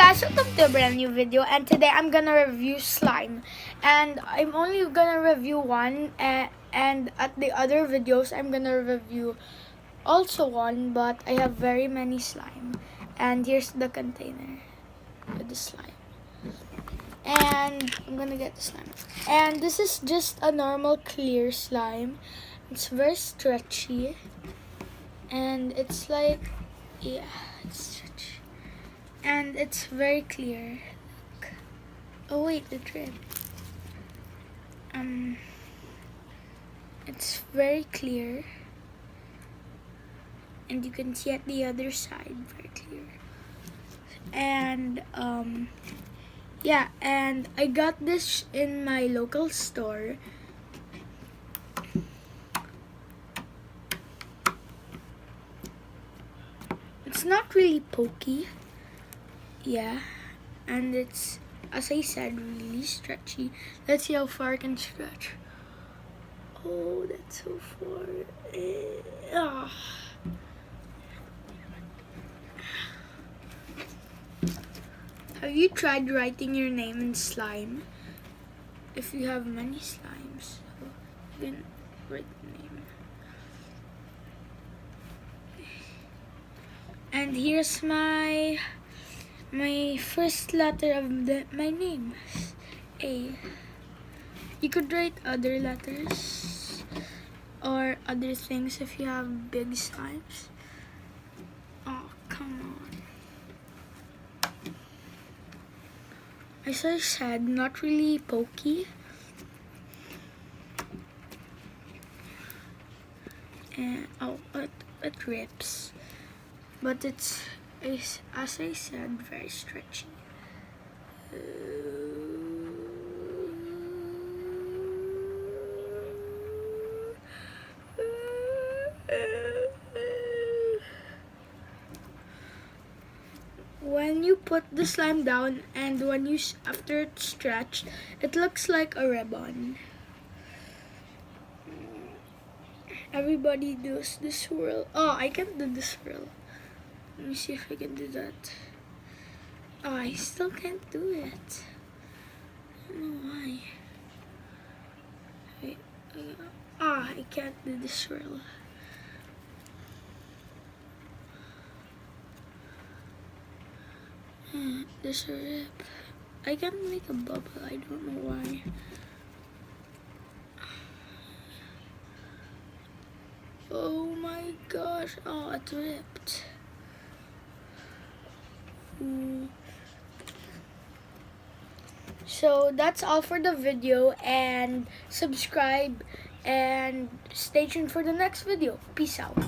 guys, welcome to a brand new video, and today I'm gonna review slime, and I'm only gonna review one, and at the other videos I'm gonna review also one, but I have very many slime. And here's the container with the slime, and I'm gonna get the slime, and this is just a normal clear slime. It's very stretchy, and it's like, yeah, it's stretchy. And it's very clear. Look. Oh wait, the drip. It's very clear, and you can see at the other side very clear. And yeah, and I got this in my local store. It's not really pokey. Yeah, and it's, as I said, really stretchy. Let's see how far I can stretch. Oh, that's so far. Ah. Have you tried writing your name in slime? If you have many slimes, so you can write the name. And here's my first letter of my name, A. You could write other letters or other things if you have big slimes. Oh, come on. As I said, not really pokey. And oh, it rips. But it's, as I said, very stretchy. When you put the slime down and when you after it's stretched, it looks like a ribbon. Everybody does the swirl. Oh, I can't do the swirl. Let me see if I can do that. Oh, I still can't do it. I don't know why. Wait. I can't do the swirl. There's a rip. I can't make a bubble. I don't know why. Oh my gosh. Oh, it ripped. So that's all for the video, and subscribe and stay tuned for the next video. Peace out.